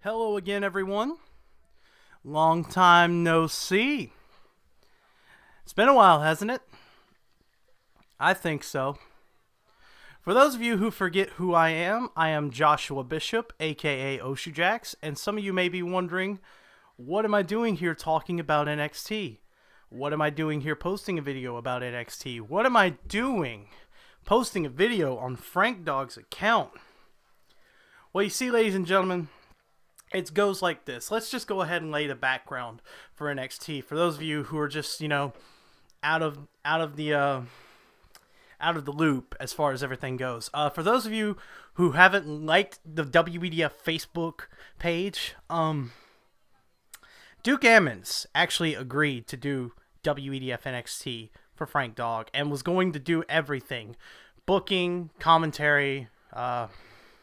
Hello again, everyone. Long time no see. It's been a while, hasn't it? I think so. For those of you who forget who I am Joshua Bishop, aka Oshujax, and some of you may be wondering, what am I doing here talking about NXT? What am I doing here posting a video about NXT? What am I doing posting a video on Frank Dog's account? Well, you see, ladies and gentlemen, it goes like this. Let's just go ahead and lay the background for NXT. For those of you who are just, out of the loop as far as everything goes. For those of you who haven't liked the WEDF Facebook page, Duke Ammons actually agreed to do WEDF NXT for Frank Dog and was going to do everything. Booking, commentary,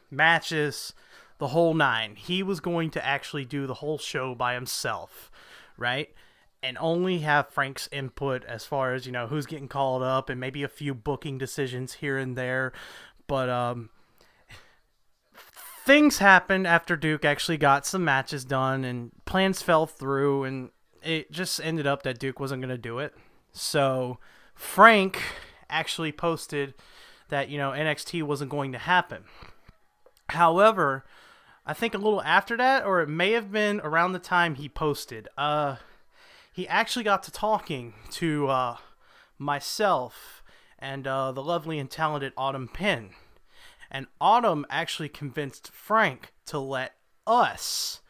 matches, the whole nine. He was going to actually do the whole show by himself, right? And only have Frank's input as far as, who's getting called up and maybe a few booking decisions here and there. But things happened after Duke actually got some matches done and plans fell through, and it just ended up that Duke wasn't going to do it. So Frank actually posted that, NXT wasn't going to happen. However, I think a little after that, or it may have been around the time he posted, he actually got to talking to myself and the lovely and talented Autumn Penn. And Autumn actually convinced Frank to let us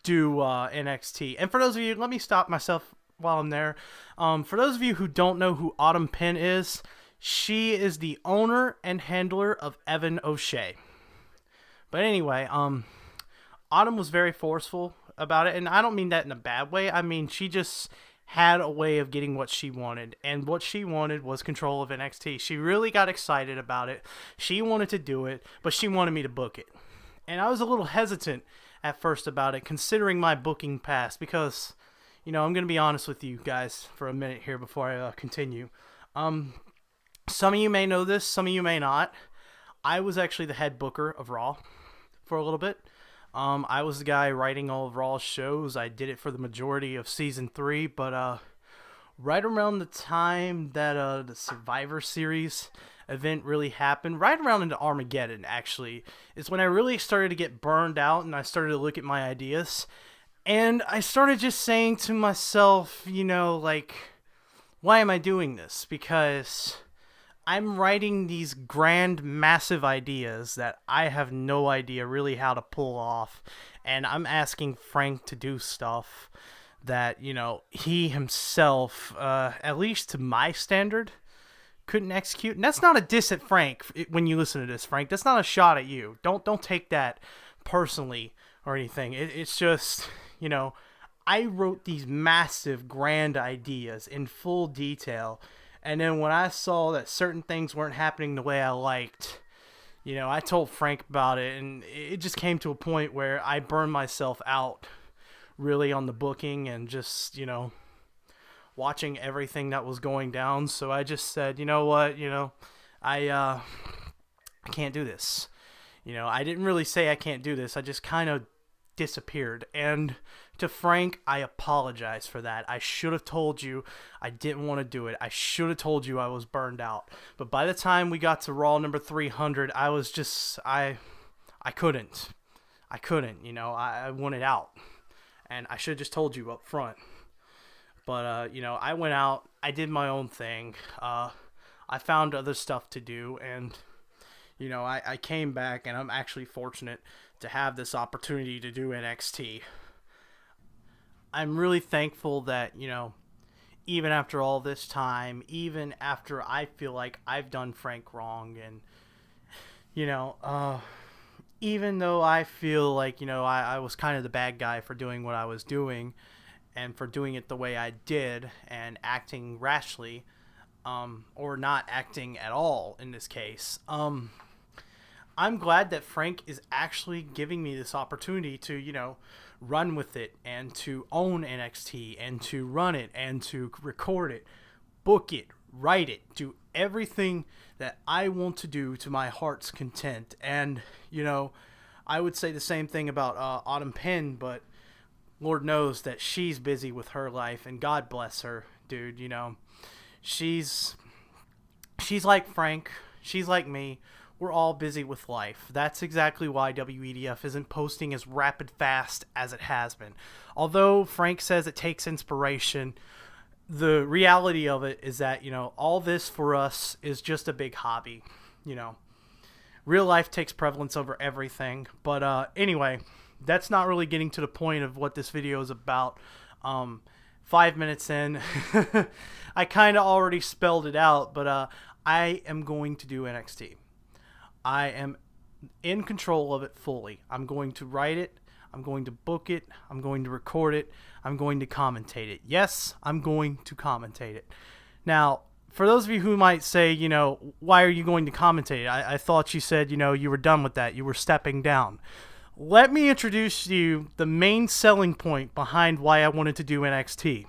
do NXT. And for those of you, let me stop myself while I'm there. For those of you who don't know who Autumn Penn is, she is the owner and handler of Evan O'Shea. But anyway, Autumn was very forceful about it, and I don't mean that in a bad way. I mean, she just had a way of getting what she wanted, and what she wanted was control of NXT. She really got excited about it. She wanted to do it, but she wanted me to book it. And I was a little hesitant at first about it, considering my booking past, because, I'm going to be honest with you guys for a minute here before I continue. Some of you may know this, some of you may not. I was actually the head booker of Raw for a little bit. I was the guy writing all of Raw's shows. I did it for the majority of Season 3, but right around the time that the Survivor Series event really happened, right around into Armageddon, actually, is when I really started to get burned out, and I started to look at my ideas. And I started just saying to myself, why am I doing this? Because I'm writing these grand, massive ideas that I have no idea really how to pull off. And I'm asking Frank to do stuff that, he himself, at least to my standard, couldn't execute. And that's not a diss at Frank when you listen to this, Frank. That's not a shot at you. Don't take that personally or anything. It's just, I wrote these massive, grand ideas in full detail. And then when I saw that certain things weren't happening the way I liked, I told Frank about it, and it just came to a point where I burned myself out really on the booking and just, watching everything that was going down. So I just said, you know what, I can't do this. I didn't really say I can't do this. I just kind of disappeared. And to Frank, I apologize for that. I should have told you I didn't want to do it. I should have told you I was burned out. But by the time we got to Raw number 300, I was just, I couldn't. I wanted out. And I should have just told you up front. But, I went out. I did my own thing. I found other stuff to do. And, I came back, and I'm actually fortunate to have this opportunity to do NXT. I'm really thankful that, even after all this time, even after I feel like I've done Frank wrong, and, even though I feel like, I was kind of the bad guy for doing what I was doing, and for doing it the way I did, and acting rashly, or not acting at all in this case, I'm glad that Frank is actually giving me this opportunity to, run with it and to own NXT and to run it and to record it, book it, write it, do everything that I want to do to my heart's content. And, I would say the same thing about Autumn Penn, but Lord knows that she's busy with her life, and God bless her, dude. She's like Frank. She's like me. We're all busy with life. That's exactly why WEDF isn't posting as rapid fast as it has been. Although Frank says it takes inspiration, the reality of it is that, all this for us is just a big hobby. Real life takes prevalence over everything. But anyway, that's not really getting to the point of what this video is about. 5 minutes in, I kind of already spelled it out, but I am going to do NXT. I am in control of it fully. I'm going to write it. I'm going to book it. I'm going to record it. I'm going to commentate it. Yes, I'm going to commentate it. Now, for those of you who might say, why are you going to commentate it? I thought you said, you were done with that. You were stepping down. Let me introduce to you the main selling point behind why I wanted to do NXT.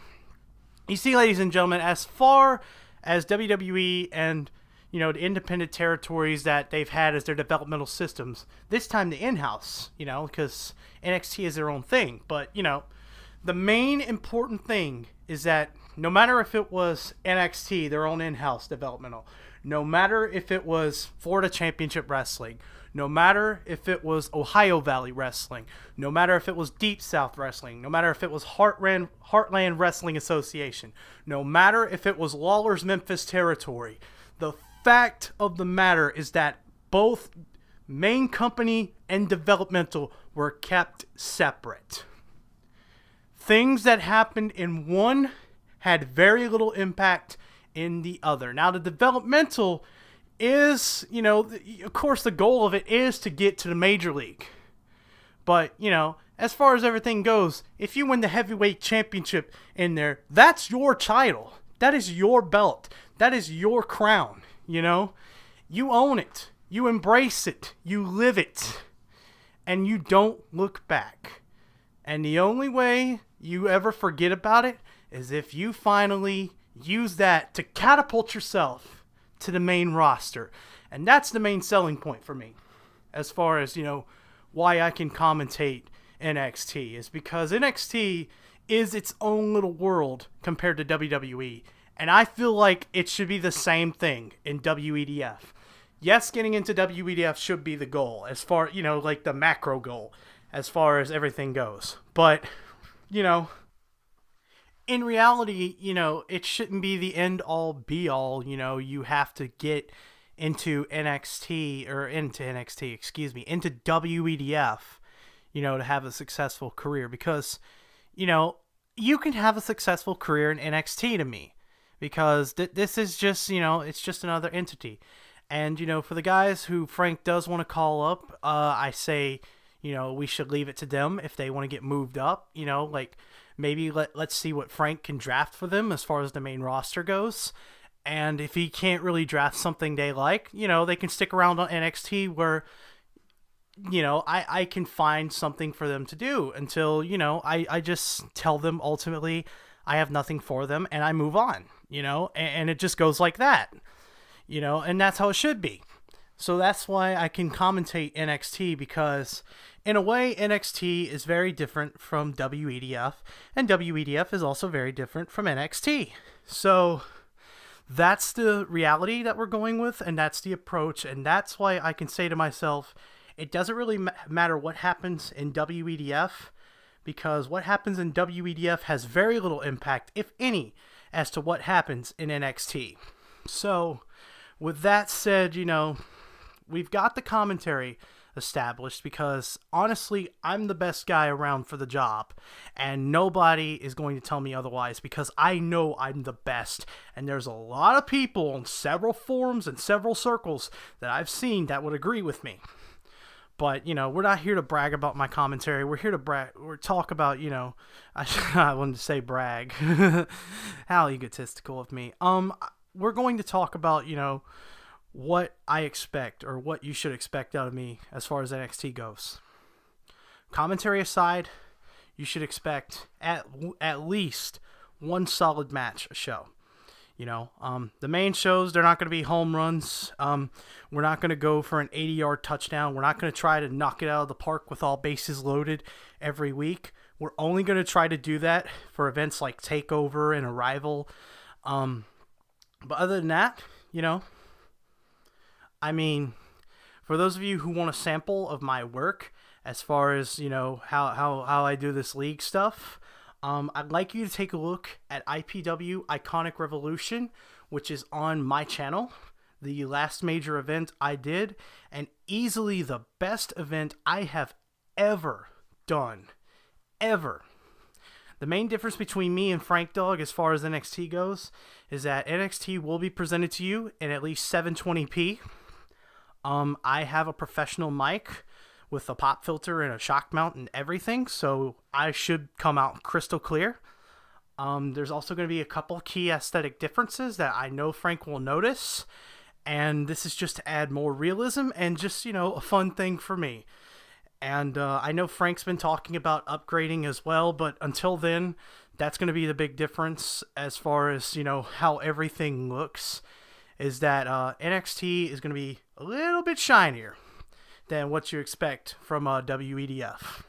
You see, ladies and gentlemen, as far as WWE and the independent territories that they've had as their developmental systems, this time the in-house, because NXT is their own thing. But, the main important thing is that no matter if it was NXT, their own in-house developmental, no matter if it was Florida Championship Wrestling, no matter if it was Ohio Valley Wrestling, no matter if it was Deep South Wrestling, no matter if it was Heartland Wrestling Association, no matter if it was Lawler's Memphis Territory, the fact of the matter is that both main company and developmental were kept separate. Things that happened in one had very little impact in the other. Now, the developmental is, of course, the goal of it is to get to the major league. But, as far as everything goes, if you win the heavyweight championship in there, that's your title. That is your belt. That is your crown. You own it. You embrace it. You live it. And you don't look back. And the only way you ever forget about it is if you finally use that to catapult yourself to the main roster. And that's the main selling point for me as far as, why I can commentate NXT is because NXT is its own little world compared to WWE. And I feel like it should be the same thing in WEDF. Yes, getting into WEDF should be the goal as far, like the macro goal as far as everything goes. But, in reality, it shouldn't be the end all be all. You have to get into into WEDF, to have a successful career because, you can have a successful career in NXT to me. Because this is just, it's just another entity. And, for the guys who Frank does want to call up, I say, we should leave it to them if they want to get moved up. Maybe let's see what Frank can draft for them as far as the main roster goes. And if he can't really draft something they like, they can stick around on NXT where, I can find something for them to do until, I just tell them ultimately I have nothing for them and I move on. And it just goes like that, and that's how it should be. So that's why I can commentate NXT because in a way NXT is very different from WEDF and WEDF is also very different from NXT. So that's the reality that we're going with and that's the approach. And that's why I can say to myself, it doesn't really matter what happens in WEDF because what happens in WEDF has very little impact, if any, as to what happens in NXT. So, with that said, we've got the commentary established because, honestly, I'm the best guy around for the job. And nobody is going to tell me otherwise because I know I'm the best. And there's a lot of people on several forums and several circles that I've seen that would agree with me. But, we're not here to brag about my commentary. We're here to talk about, I wanted to say brag. How egotistical of me. We're going to talk about, what I expect or what you should expect out of me as far as NXT goes. Commentary aside, you should expect at least one solid match a show. The main shows, they're not going to be home runs. We're not going to go for an 80-yard touchdown. We're not going to try to knock it out of the park with all bases loaded every week. We're only going to try to do that for events like TakeOver and Arrival. But other than that, for those of you who want a sample of my work as far as, how I do this league stuff, I'd like you to take a look at IPW Iconic Revolution, which is on my channel, the last major event I did, and easily the best event I have ever done. Ever. The main difference between me and Frank Dog as far as NXT goes is that NXT will be presented to you in at least 720p. I have a professional mic with a pop filter and a shock mount and everything, so I should come out crystal clear. There's also going to be a couple key aesthetic differences that I know Frank will notice, and this is just to add more realism and just, a fun thing for me. And I know Frank's been talking about upgrading as well, but until then, that's going to be the big difference as far as, how everything looks, is that NXT is going to be a little bit shinier than what you expect from WEDF.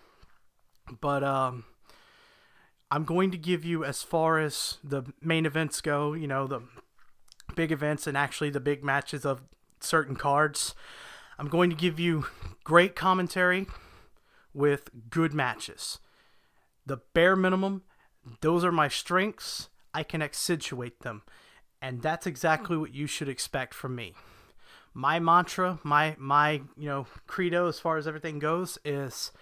But I'm going to give you, as far as the main events go, the big events and actually the big matches of certain cards, I'm going to give you great commentary with good matches. The bare minimum, those are my strengths. I can accentuate them. And that's exactly what you should expect from me. My mantra, my credo as far as everything goes is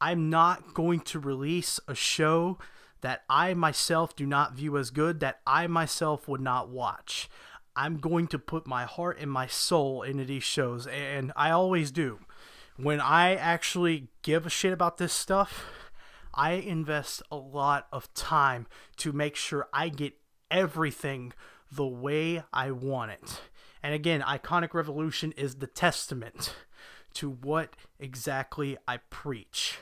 I'm not going to release a show that I myself do not view as good, that I myself would not watch. I'm going to put my heart and my soul into these shows, and I always do. When I actually give a shit about this stuff, I invest a lot of time to make sure I get everything the way I want it. And again, Iconic Revolution is the testament to what exactly I preach.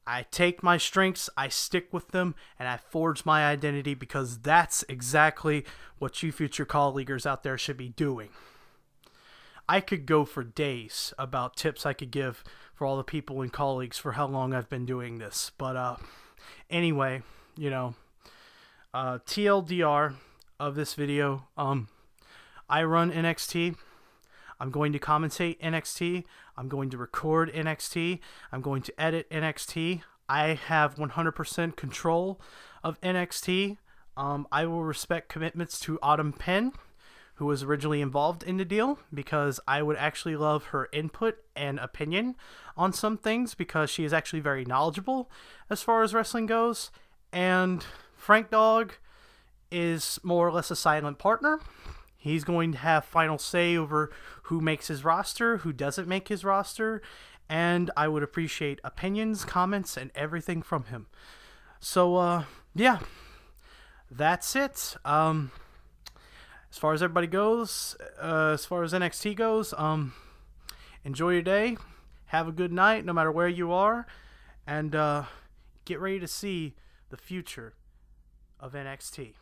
I take my strengths, I stick with them, and I forge my identity, because that's exactly what you future colleaguers out there should be doing. I could go for days about tips I could give for all the people and colleagues for how long I've been doing this. But anyway, TLDR of this video, I run NXT. I'm going to commentate NXT. I'm going to record NXT. I'm going to edit NXT. I have 100% control of NXT. I will respect commitments to Autumn Penn, who was originally involved in the deal, because I would actually love her input and opinion on some things, because she is actually very knowledgeable as far as wrestling goes. And Frank Dog is more or less a silent partner. He's going to have final say over who makes his roster, who doesn't make his roster, and I would appreciate opinions, comments, and everything from him. So, yeah, that's it. As far as everybody goes, as far as NXT goes, enjoy your day, have a good night, no matter where you are, and get ready to see the future of NXT.